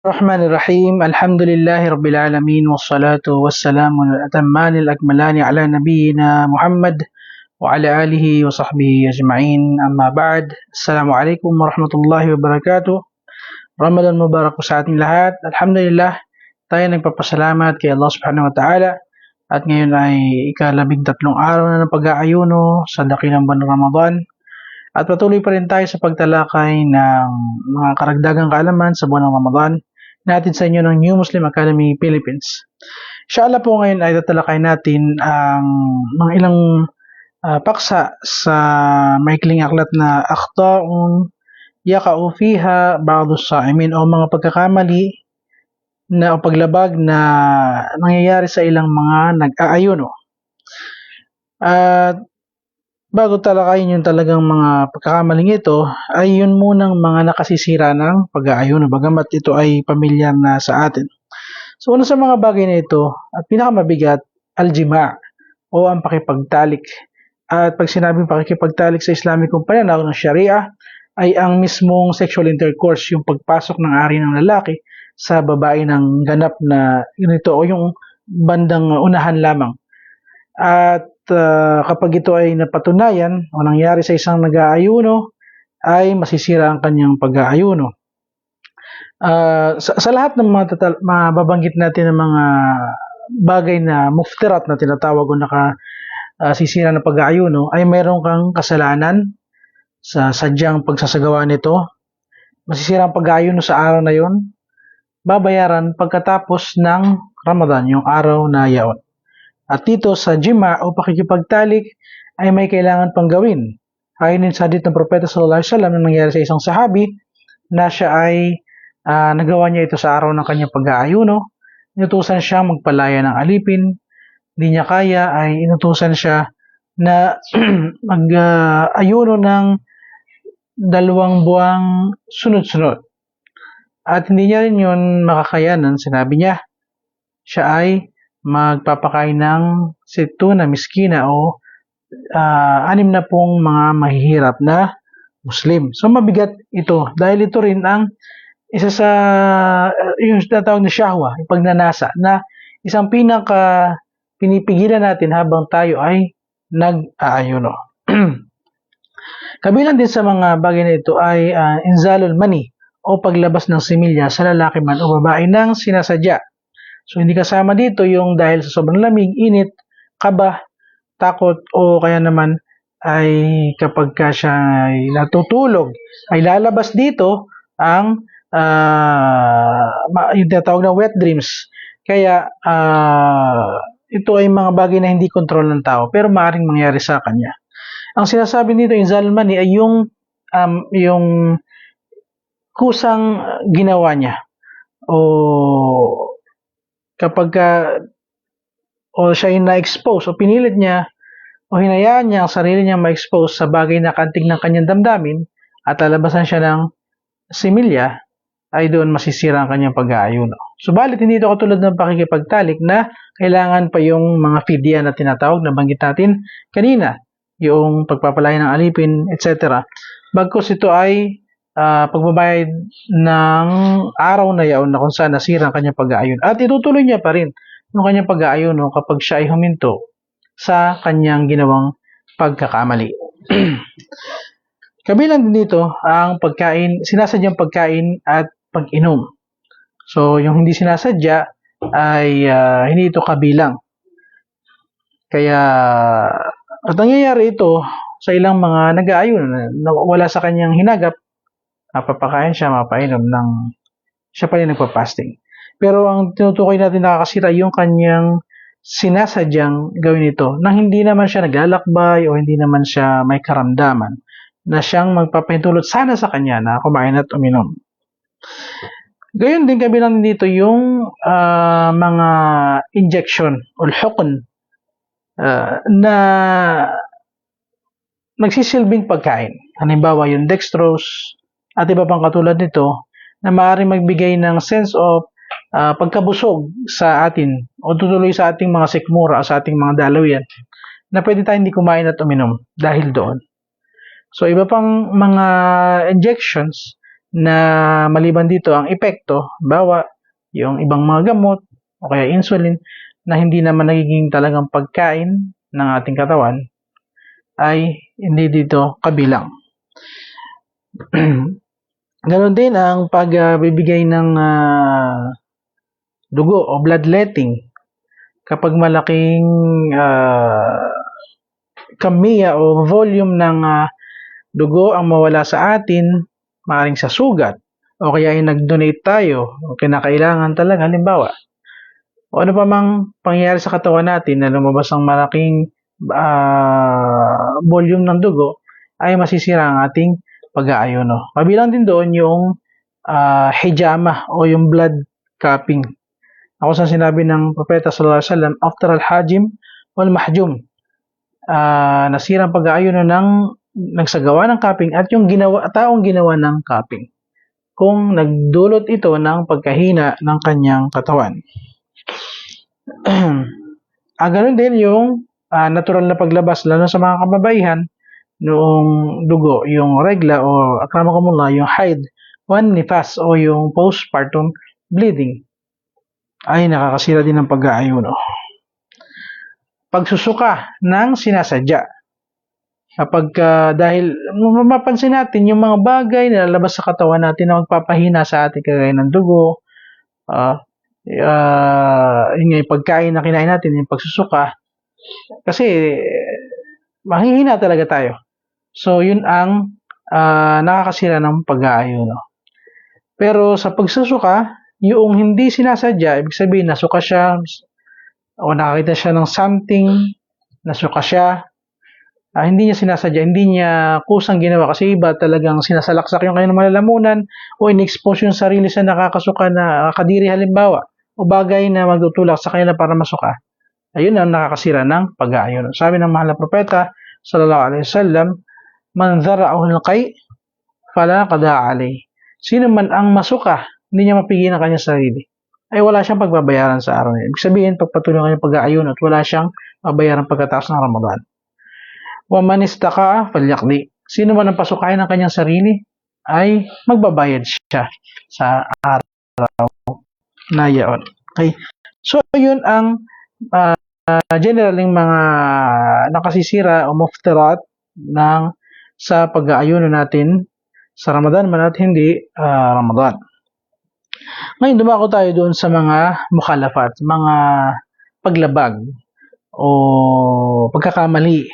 الرحمن الرحيم الحمد لله رب العالمين والصلاة والسلام الأتمان الأكملان على نبينا محمد وعلى آله وصحبه أجمعين أما بعد السلام عليكم ورحمة الله وبركاته. Ramadan Mubarak po sa ating lahat. Alhamdulillah, tayo nagpapasalamat kay Allah subhanahu wa ta'ala at ngayon ay ika-13 araw na ng pag-aayuno sa dakilang buwan ng Ramadan. At patuloy pa rin tayo sa pagtalakay ng mga karagdagang kaalaman sa buwan ng Ramadan natin sa inyo ng New Muslim Academy Philippines. Inshallah po ngayon ay tatalakay natin ang mga ilang paksa sa maikling aklat na akhta'un yaka'u fiha ba'du as-sa'imin o mga pagkakamali na o paglabag na nangyayari sa ilang mga nag-aayuno. At bago talakayin yung talagang mga pagkakamaling ito, ay yun munang mga nakasisira ng pag-aayuno, bagamat ito ay pamilyar na sa atin. So, una sa mga bagay na ito, at pinakamabigat, al-jima' o ang pakipagtalik. At pag sinabing pakikipagtalik sa Islamikong pananaw ng Sharia, ay ang mismong sexual intercourse, yung pagpasok ng ari ng lalaki sa babae ng ganap na ito o yung bandang unahan lamang. At kapag ito ay napatunayan o nangyari sa isang nag-aayuno, ay masisira ang kanyang pag-aayuno. Sa lahat ng mga mababanggit natin ng mga bagay na muftirat na tinatawag o nakasisira ng pag-aayuno, ay mayroon kang kasalanan sa sadyang pagsasagawa nito. Masisira ang pag-aayuno sa araw na yon, babayaran pagkatapos ng Ramadan, yung araw na yaon. At dito sa jima o pakikipagtalik ay may kailangan pang gawin. Ayon din sa hadith ng Propeta sallallahu alaihi wasallam na nangyari sa isang sahabi na siya ay nagawa niya ito sa araw ng kanyang pag-aayuno. Inutusan siya magpalaya ng alipin. Hindi niya kaya ay inutusan siya na mag-ayuno ng 2 buwang sunod-sunod. At hindi niya rin yun makakayanan. Sinabi niya, siya ay magpapakain ng 60 na miskina o 60 mga mahihirap na Muslim. So mabigat ito dahil ito rin ang isa sa yung tinatawag na syahwa, yung pagnanasa, na isang pinipigilan natin habang tayo ay nag-aayuno. Kabilang din sa mga bagay na ito ay inzalul mani o paglabas ng similya sa lalaki man o babae ng sinasadya. So, hindi kasama dito yung dahil sa sobrang lamig, init, kaba, takot, o kaya naman ay kapag ka siya ay natutulog, ay lalabas dito ang yung tinatawag na wet dreams. Kaya, ito ay mga bagay na hindi kontrol ng tao, pero maaaring mangyari sa kanya. Ang sinasabi dito, inzalul mani, ay yung kusang ginawa niya. O kapag o siya ay na-expose o pinilit niya o hinayaan niya ang sarili niya ma-expose sa bagay na kantig ng kanyang damdamin at lalabasan siya ng similya, ay doon masisira ang kanyang pag-aayuno. Subalit hindi ito katulad ng pakikipagtalik na kailangan pa yung mga fidya na tinatawag na banggit natin kanina, yung pagpapalaya ng alipin, etc. Bagkus ito ay pagbabayad ng araw na yaon na kung saan nasira ang kanyang pag-aayuno. At itutuloy niya pa rin yung kanyang pag-aayuno kapag siya ay huminto sa kanyang ginawang pagkakamali. Kabilang din dito ang pagkain, sinasadyang pagkain at pag-inom. So, yung hindi sinasadya ay hindi ito kabilang. Kaya, at nangyayari ito sa ilang mga nag-aayuno na wala sa kanyang hinagap, mapapakain siya, mapainom ng siya pa rin nagpa-fasting. Pero ang tinutukoy natin nakakasira yung kanyang sinasadyang gawin ito na hindi naman siya naglalakbay o hindi naman siya may karamdaman na siyang magpapahintulot sana sa kanya na kumain at uminom. Gayon din kabilang dito yung mga injection o hukn na nagsisilbing pagkain. Halimbawa yung dextrose at iba pang katulad nito na maaaring magbigay ng sense of pagkabusog sa atin o tutuloy sa ating mga sikmura o sa ating mga dalawian na pwede tayong hindi kumain at uminom dahil doon. So iba pang mga injections na maliban dito ang epekto, bawa yung ibang mga gamot o kaya insulin na hindi naman nagiging talagang pagkain ng ating katawan ay hindi dito kabilang. Ganon din ang pagbibigay ng dugo o bloodletting. Kapag malaking kamiya o volume ng dugo ang mawala sa atin, maaaring sa sugat, o kaya ay nag-donate tayo, o kinakailangan talaga, halimbawa, o ano pa mang pangyayari sa katawan natin na lumabas ang malaking volume ng dugo, ay masisira ang ating pag-aayuno. Kabilang din doon yung hijama o yung blood cupping. Ako sa sinabi ng Propeta sallallahu alaihi wasallam, after al-hajim wal mahjum, nasira ang pag-aayuno ng nagsagawa ng cupping at yung taong ginawa ng cupping kung nagdulot ito ng pagkahina ng kanyang katawan. Ganun din yung natural na paglabas lalo sa mga kababaihan noong dugo, yung regla o akramakumullah, yung haid, one nifas o yung postpartum bleeding ay nakakasira din ng pag-aayuno. Pagsusuka ng sinasadya. Kapag dahil mapapansin natin yung mga bagay na lalabas sa katawan natin na magpapahina sa ating kagaya ng dugo, yung pagkain na kinain natin, yung pagsusuka, kasi mahihina talaga tayo. So, yun ang nakakasira ng pag-aayuno. Pero sa pagsusuka, yung hindi sinasadya, ibig sabihin nasuka siya o nakakita siya ng something, nasuka siya, hindi niya sinasadya, hindi niya kusang ginawa kasi iba talagang sinasalaksak yung kanyang malalamunan o in-expose yung sarili sa nakakasuka na kadiri halimbawa o bagay na magtutulak sa kanila para masuka. Ayun ang nakakasira ng pag-aayuno. Sabi ng mahal na propeta sallallahu alaihi wasallam, man dhara'ahu al-qay fala qada alayh. Sino man ang masuka, hindi niya mapigilan ang kanyang sarili, ay wala siyang pagbabayaran sa araw na yun. Ibig sabihin, pagpatuloy ang kanyang pag-aayuno at wala siyang babayaran pagkatapos ng Ramadan. Wa man istaqa'a falyaqdi. Sino man ang pasukain ng kanyang sarili ay magbabayad siya sa araw na yaon. Okay. So, yun ang generaling mga nakasisira o muftirat ng sa pag-aayuno natin sa Ramadan man at hindi Ramadan. Ngayon, dumako tayo doon sa mga mukhalafat, mga paglabag o pagkakamali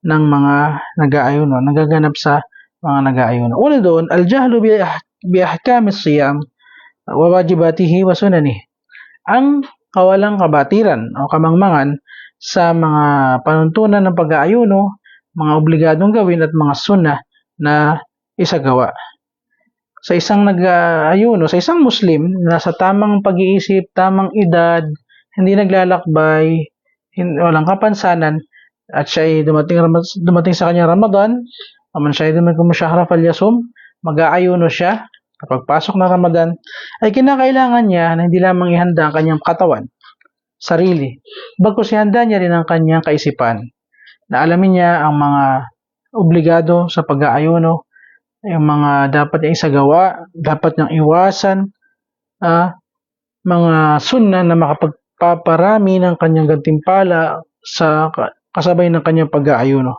ng mga nag-aayuno, nagaganap sa mga nag-aayuno. Una doon, al-jahlu bi ahkam as-siyam wa wajibatihi wa sunanihi. Ang kawalang kabatiran o kamangmangan sa mga panuntunan ng pag-aayuno, mga obligadong gawin at mga sunnah na isagawa. Sa isang nag-aayuno, sa isang Muslim na sa tamang pag-iisip, tamang edad, hindi naglalakbay, walang kapansanan, at siya ay dumating sa kanyang Ramadan, naman siya ay dumating musyahra falyasum, mag-aayuno siya, kapag pasok na Ramadan, ay kinakailangan niya na hindi lamang ihanda ang kanyang katawan, sarili, bagkus ihanda niya rin ang kanyang kaisipan, na alamin niya ang mga obligado sa pag-aayuno, yung mga dapat niya isagawa, dapat niyang iwasan, mga sunnah na makapagpaparami ng kanyang gantimpala sa kasabay ng kanyang pag-aayuno.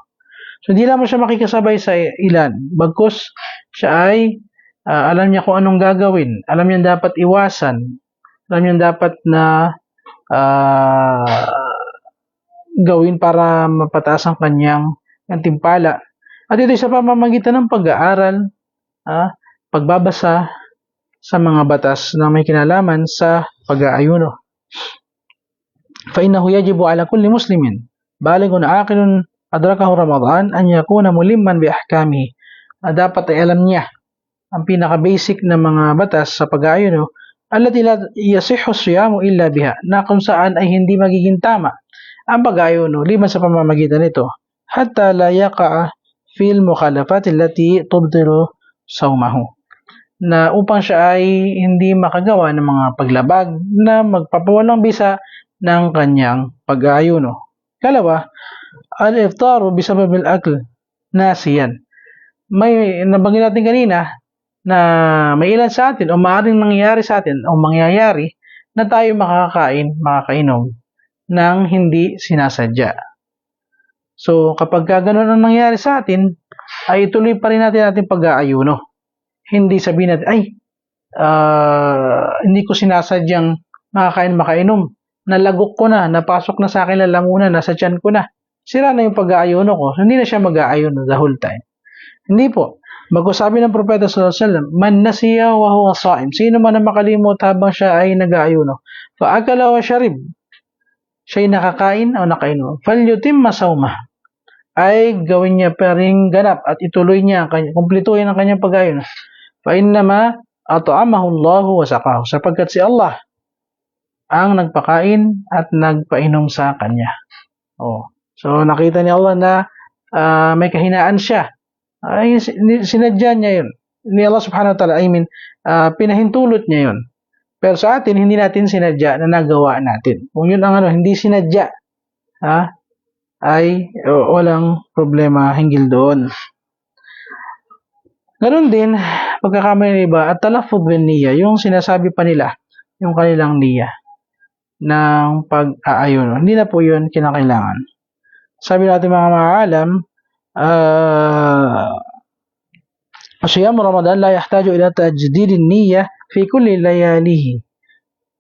So, hindi lamang siya makikasabay sa ilan. Bagkus, siya ay alam niya kung anong gagawin. Alam niya dapat iwasan. Alam niya dapat na gawin para mapataas ang kanyang gantimpala. At ito sa pamamagitan ng pag-aaral, pagbabasa sa mga batas na may kinalaman sa pag-aayuno. فَإِنَّهُ يَجِبُ عَلَى كُلِّ مُسْلِمٍ بَالِغٌ عَاقِلٌ أَدْرَكَهُ رَمَضَانَ أَنْ يَكُونَ مُلِمًّا بِأَحْكَامِهِ. Dapat ay alam niya ang pinaka-basic na mga batas sa pag-aayuno, allati la yasihhu siyamu illa biha, na kung saan ay hindi magiging tama ang pag-aayuno liban sa pamamagitan nito, hatta la yaqa'a fil mukhalafat allati tubtilu sawmahu, na upang siya ay hindi makagawa ng mga paglabag na magpapawalang bisa ng kanyang pag-aayuno. Kalawa, al-iftaru bisabab al-akl nasiyan. May nabanggit natin kanina na may ilan sa atin o maaaring nangyayari sa atin o mangyayari na tayo makakainom ng hindi sinasadya. So, kapag ganun ang nangyayari sa atin, ay ituloy pa rin natin ating pag-aayuno. Hindi sabihin natin, ay, hindi ko sinasadyang makainom. Nalagok ko na, napasok na sa akin lalamunan, nasa tiyan ko na. Sira na yung pag-aayuno ko. Hindi na siya mag-aayuno the whole time. Hindi po. Bago sabi ng Propeta sallallahu alaihi wasallam, man nasiya wa huwa sha'im. Sino man ang makalimot habang siya ay nag-aayuno. Fa akala wa sharib. Siya'y nakakain o nakainom. Falyutimma sawmah. Ay gawin niya pa rin ganap at ituloy niya, kumpletuhin ang kanyang pag-aayuno. Fa innama at'amahu Allahu wa saqahu. Sapagkat si Allah ang nagpakain at nagpainom sa kanya. So nakita ni Allah na may kahinaan siya. Ay sinadya niya yun. Ni Allah subhanahu wa ta'ala, pinahintulot niya yun. Pero sa atin, hindi natin sinadya na nagawa natin. Kung yun ang hindi sinadya, ay walang problema hinggil doon. Ganun din, pagkakamali ng iba, at talaffuz bin niyya, yung sinasabi pa nila, yung kanilang niyya ng pag-aayuno. Hindi na po yun kinakailangan. Sabi natin mga maalam, صيام رمضان لا يحتاج إلى تجديد النية في كل لياليه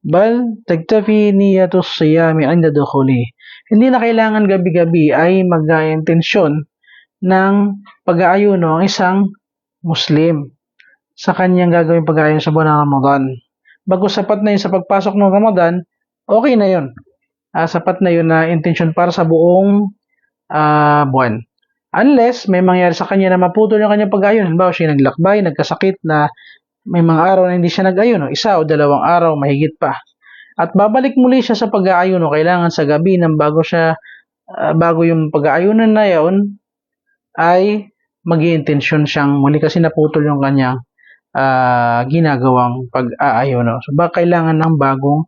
بل تكتفي نية الصيام عند دخوله. Hindi na kailangan gabi-gabi ay mag-intensyon ng pag-aayuno ang isang Muslim sa kanyang gagawing pag-aayuno sa buwan ng Ramadan. Bago sapat na yun sa pagpasok ng Ramadan, okay na yun. Sapat na yun na intensyon para sa buong buwan. Unless may mangyari sa kanya na maputol yung kanyang pag-ayuno. Halimbawa, siya naglakbay, nagkasakit na may mga araw na hindi siya nag-ayuno, 1 o 2 araw, mahigit pa. At babalik muli siya sa pag-aayuno, kailangan sa gabi nang bago yung pag-aayuno na yun, ay mag-i-intensyon siyang muli kasi naputol yung kanyang ginagawang pag-aayuno. So, kailangan ng bagong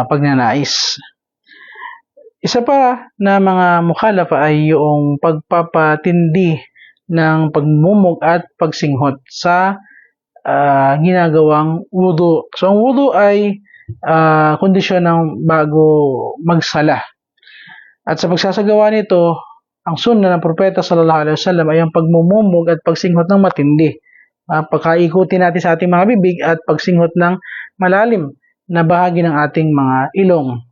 pagnanais. Isa pa na mga mukhalafa ay yung pagpapatindi ng pagmumug at pagsinghot sa ginagawang wudu. So, ang wudu ay kondisyon ng bago magsala. At sa pagsasagawa nito, ang sunna ng Propeta sallallahu alaihi wasallam ay ang pagmumug at pagsinghot ng matindi. Pagkaikutin natin sa ating mga bibig at pagsinghot ng malalim na bahagi ng ating mga ilong.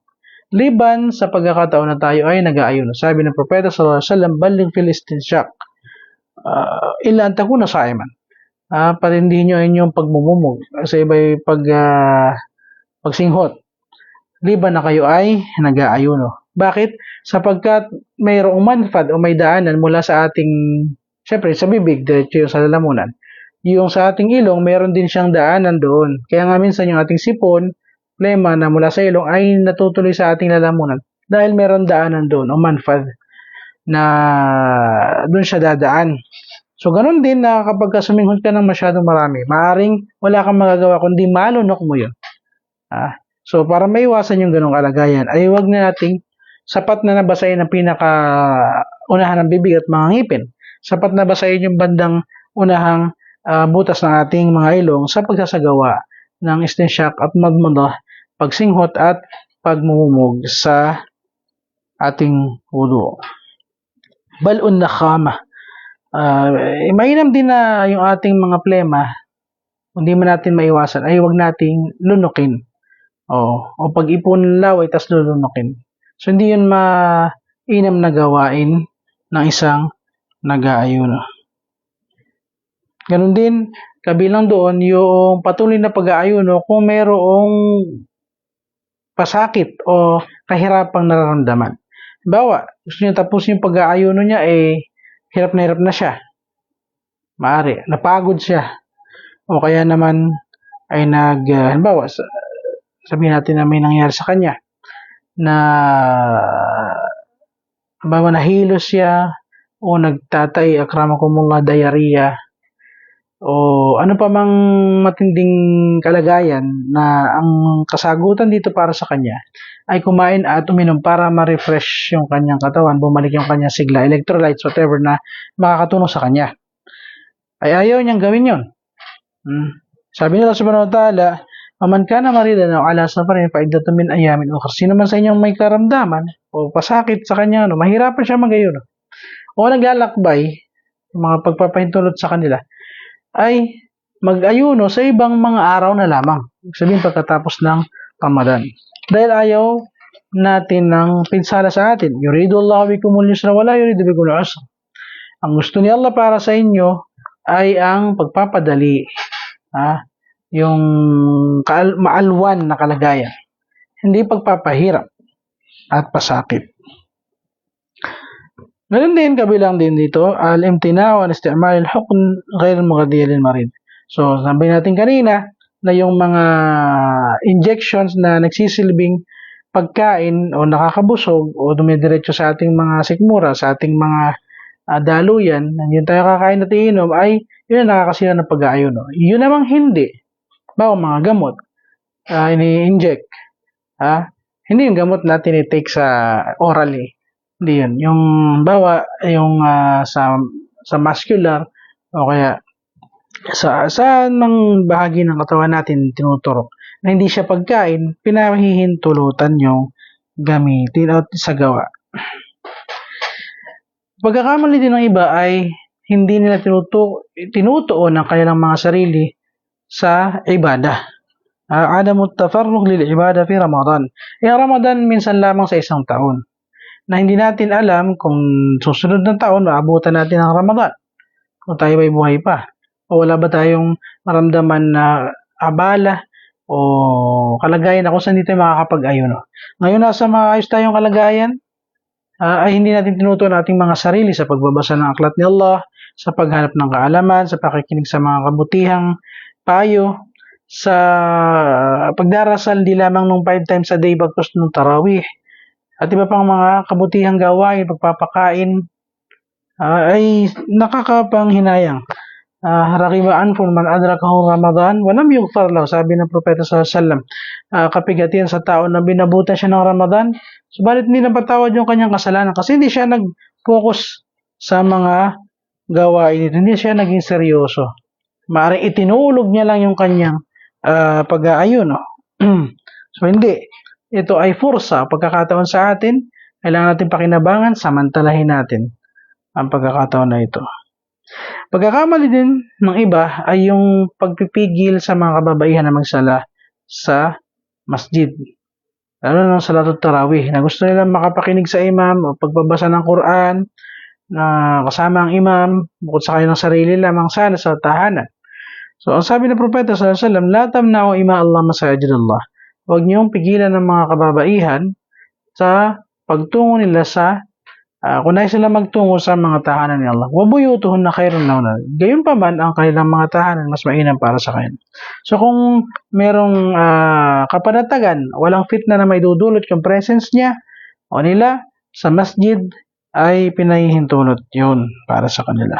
Liban sa pagkakataon na tayo ay nag-aayuno. Sabi ng Propeta sallallahu alaihi wasallam, "Balligh fil istinshaq illa an takuna sa'iman." Patindihin niyo ang inyong pagmumumog sa iba'y pagsinghot. Liban na kayo ay nag-aayuno. Bakit? Sapagkat mayroong manfad o may daanan mula sa ating, syempre sa bibig, diretso sa lalamunan. Yung sa ating ilong, mayroon din siyang daanan doon. Kaya nga minsan yung ating sipon, plema na mula sa ilong ay natutuloy sa ating lalamunan dahil meron daanan doon o manfad na doon siya dadaan. So, ganun din na kapag suminghot ka ng masyadong marami, maaring wala kang magagawa kundi malunok mo yun. So, para maiwasan yung ganung kalagayan, ay huwag na nating sapat na nabasahin ang pinaka-unahan ng bibig at mga ngipin. Sapat na basahin yung bandang unahang butas ng ating mga ilong sa pagsasagawa ng istinshaq at madmadah, pagsinghot at pagmumumog sa ating wudu. Bal'un nakhama. Mainam din na yung ating mga plema, hindi man natin maiwasan, ay huwag nating lunukin. O pag-ipon laway, tas lulunukin. So, hindi yun mainam na gawain ng isang nag-aayuno. Ganun din, kabilang doon, yung patuloy na pag-aayuno kung mayroong pasakit o kahirapang nararamdaman. Bawa, gusto niya tapusin yung pag-aayuno niya, hirap na siya. Maaari, napagod siya. O kaya naman ay halimbawa, sabihin natin na may nangyari sa kanya, na halimbawa nahilo siya, o nagtatay, akramakumullah, diarrhea, o ano pa mang matinding kalagayan na ang kasagutan dito para sa kanya ay kumain at uminom para ma-refresh yung kanyang katawan, bumalik yung kanyang sigla, electrolytes, whatever na makakatulong sa kanya. Ay ayaw niyang gawin yon. Sabi nila subhanahu wa ta'ala, "Faman kana maridan aw ala safarin fa iddatun min ayamin ukhra." Sino man sa inyong may karamdaman o pasakit sa kanya, mahirapan siya mag-ayuno o naglalakbay, yung mga pagpapahintulot sa kanila, ay mag-ayuno sa ibang mga araw na lamang. Ibig sabihin pagkatapos ng Ramadan. Dahil ayaw natin ng pinsala sa atin. Yuridu Allah bikumul yusra wala yuridu bikumul usra. Ang gusto ni Allah para sa inyo ay ang pagpapadali. Yung maalwan na kalagayan. Hindi pagpapahirap at pasakit. Ganun din, kabilang din dito, al-imtina wa isti'mal al-hukm ghayr al-mughaddi lil-marid. So, sabi natin kanina na yung mga injections na nagsisilbing pagkain o nakakabusog o dumidiretso sa ating mga sikmura, sa ating mga daluyan, yun tayo kakain at iinom, ay yun ang nakakasira ng pag-aayuno. Yun namang hindi. Bawa mga gamot, ini-inject. Hindi yung gamot natin i-take sa orally. Hindi yun. Yung bawa, yung sa muscular o kaya sa ng bahagi ng katawan natin tinuturok na hindi siya pagkain, pinahihintulutan yung gamitin at sa gawa. Pagkakamali din ng iba ay hindi nila tinutuon ang kanilang mga sarili sa ibadah. Adamu tafarruq lil ibadah fi Ramadan. Ang Ramadan minsan lamang sa isang taon na hindi natin alam kung susunod na taon maabutan natin ang Ramadan. Kung tayo ay buhay pa. O wala ba tayong maramdaman na abala o kalagayan na kung saan hindi tayo makakapag-ayuno. Ngayon nasa maayos tayong kalagayan, ay hindi natin tinutuon ating mga sarili sa pagbabasa ng aklat ni Allah, sa paghanap ng kaalaman, sa pakikinig sa mga kabutihang payo, sa pagdarasal di lamang nung 5 times a day bagkus nung tarawih, at iba pang mga kabutihang gawain, pagpapakain, ay nakakapanghinayang. Raqiba anfun man adrakahu Ramadan wa lam yughfar lahu, sabi ng propeta sallallahu alaihi wasallam, kapigatian sa tao na binabutan siya ng Ramadan, subalit hindi napatawad yung kanyang kasalanan kasi hindi siya nag-focus sa mga gawain ito, hindi siya naging seryoso. Maaaring itinulog niya lang yung kanyang pag-aayuno. So hindi, ito ay fursa, pagkakataon sa atin, kailangan natin pakinabangan, samantalahin natin ang pagkakataon na ito. Pagkakamali din ng iba ay yung pagpipigil sa mga kababaihan na magsala sa masjid. Lalo ng salatut tarawih na gusto nilang makapakinig sa imam o pagbabasa ng Quran na kasama ang imam bukod sa kanilang sarili lamang sana sa tahanan. So, ang sabi ng propeta sallallahu alaihi wasallam, la tamna'u ima Allah masajid Allah. Huwag niyong pigilan ng mga kababaihan sa pagtungo nila sa kung nais sila magtungo sa mga tahanan ni Allah. Wabuyutuhun na khairun lahunna. Gayon pa man ang kanilang mga tahanan mas mainam para sa kanila. So kung merong kapanatagan, walang fitna na may dudulot yung presence niya o nila sa masjid, ay pinahihintulot yun para sa kanila.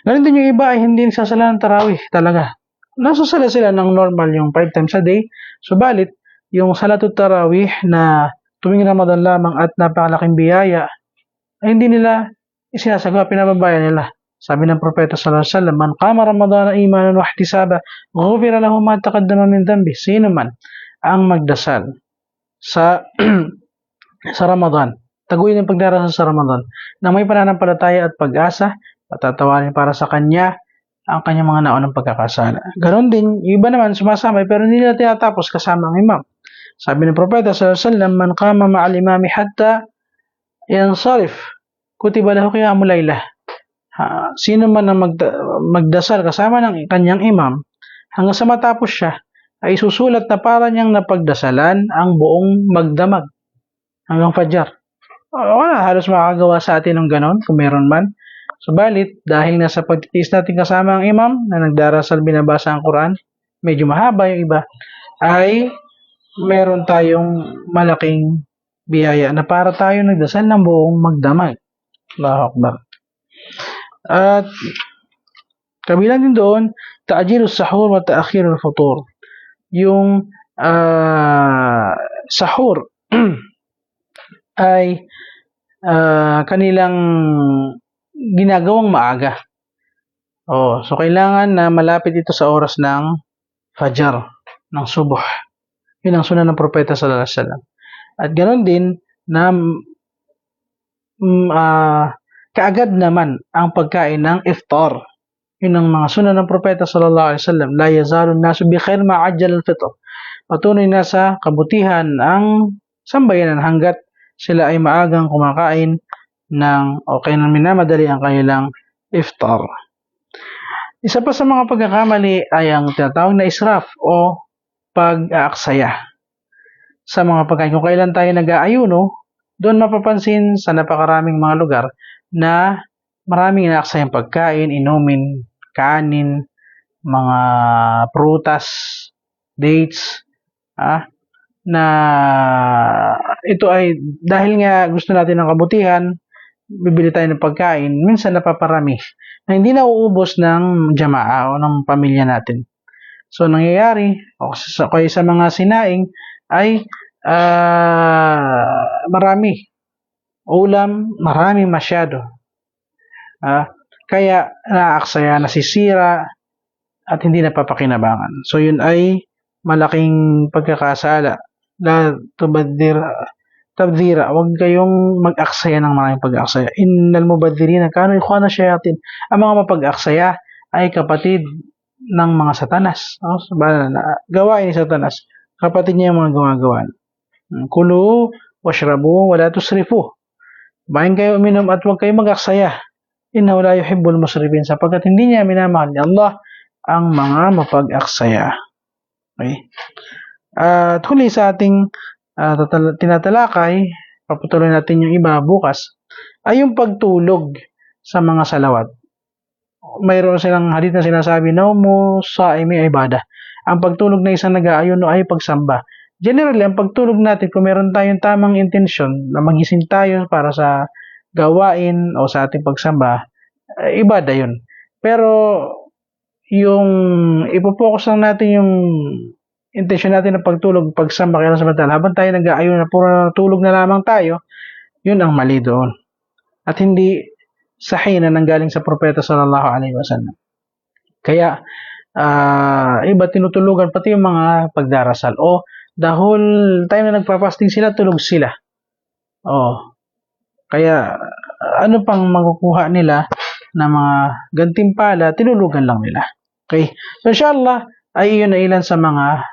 Ganun din yung iba ay hindi nagsasala ng tarawih talaga. Nasasala sila ng normal yung 5 times a day. Subalit, yung salatut tarawih na tuwing Ramadan lamang at napakalaking biyaya, ay hindi nila isinasagawa, pinababayan nila. Sabi ng propeta sallallahu alaihi wasallam, man qama Ramadan imanan wa ihtisaba, ghufira lahu ma taqaddama min dhanbi. Sino man ang magdasal sa sa Ramadan, taguin ang pagdarasal sa Ramadan, na may pananampalataya at pag-asa, patatawarin para sa kanya ang kanyang mga naunang pagkakasala. Ganon din, yung iba naman sumasama pero hindi nila tinatapos kasama ang imam. Sabi ng propeta sallallahu alaihi wasallam, man qama ma'al imami hatta yansarif, kutiba lahu qiyamul laylah. Sino man ang magdasal kasama ng kanyang imam hanggang sa matapos siya, ay susulat na para niyang napagdasalan ang buong magdamag hanggang fajar. Wala halos makakagawa sa atin ng ganon kung meron man. Subalit, dahil nasa pagtitiis natin kasama ang imam na nagdarasal, binabasa ang Quran, medyo mahaba yung iba, ay meron tayong malaking biyaya na para tayo nagdasal ng buong magdamag. Allahu Akbar. At kabilang din doon, ta'jilus sahur wa ta'khirul futur. Yung sahur ay kanilang ginagawang maaga. Oh, so kailangan na malapit ito sa oras ng Fajar, ng Subuh. Yun ang sunan ng Propeta sallallahu alaihi wasallam. At ganoon din na kaagad naman ang pagkain ng iftar. Yun ang mga sunan ng Propeta sallallahu alaihi wasallam. La yazalu nasu bi khair ma ajjal al-fitr. Patuloy na sa kabutihan ang sambayanan hanggat sila ay maagang kumakain ng o kaya nang minamadali ang kanilang iftar. Isa pa sa mga pagkakamali ay ang tinatawag na israf o pag-aaksaya sa mga pagkain. Kung kailan tayo nag-aayuno, doon mapapansin sa napakaraming mga lugar na maraming inaaksayang pagkain, inumin, kanin, mga prutas, dates, na ito ay dahil nga gusto natin ng kabutihan, bibili tayo ng pagkain, minsan napaparami na hindi nauubos ng jamaa o ng pamilya natin. So, nangyayari, o kaya sa mga sinaing, ay marami. Ulam, marami masyado. Kaya naaksaya, nasisira, at hindi napapakinabangan. So, yun ay malaking pagkakasala. La tabdira, huwag kayong mag-aksaya ng maraming pag-aksaya. Innal mubadhirina kanu ikhwana shayatin. Ang mga mapag-aksaya ay kapatid ng mga satanas. Gawain ni satanas. Kapatid niya yung mga gumagawa. Kulu, washrabu, wala tusrifu. Bain kayo uminom at huwag kayo mag-aksaya. Innahu la yuhibbul musrifin. Sapagkat hindi niya minamahal ni Allah ang mga mapag-aksaya. Okay? At huli sa ating tinatalakay, paputuloy natin yung iba bukas, ay yung pagtulog sa mga salawat. Mayroon silang hadith na sinasabi, naumu saimi ibada. Ang pagtulog na isang nag-aayuno ay pagsamba. Generally, ang pagtulog natin, kung meron tayong tamang intensyon na magising tayo para sa gawain o sa ating pagsamba, ibada yun. Pero, yung ipopokus lang natin yung intensyon natin na pagtulog, pagsamba, kaya samantala, habang tayo nag-aayuno na puro tulog na lamang tayo, yun ang mali doon. At hindi sahih na nanggaling sa Propeta sallallahu alaihi wasallam. Kaya, iba tinutulugan pati yung mga pagdarasal. O, the whole time na nagpa-fasting sila, tulog sila. Kaya, ano pang makukuha nila na mga gantimpala, tinulugan lang nila. Okay? So, inshallah, ay iyon na ilan sa mga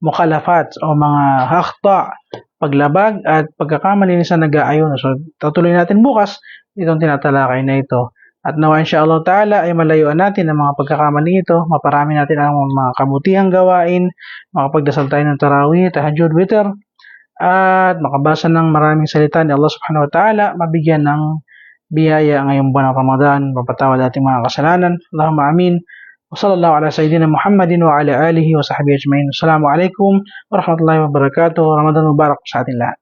mukhalafat o mga akhta, paglabag at pagkakamali sa nag-aayuno. So, tutuloy natin bukas itong tinatalakay na ito. At nawa insyaAllah ta'ala ay malayuan natin ang mga pagkakamali ito, maparami natin ang mga kabutihang gawain, makapagdasal tayo ng tarawih, tahajjud, witr, at makabasa ng maraming salita ni Allah subhanahu wa ta'ala, mabigyan ng biyaya ngayong buwan ng Ramadan, mapatawad ating mga kasalanan. Allahumma amin. Wa sallallahu ala sayyidina Muhammadin wa ala alihi wa sahbihi ajma'in. Assalamualaikum warahmatullahi wabarakatuh. Ramadan Mubarak sa ating lahat.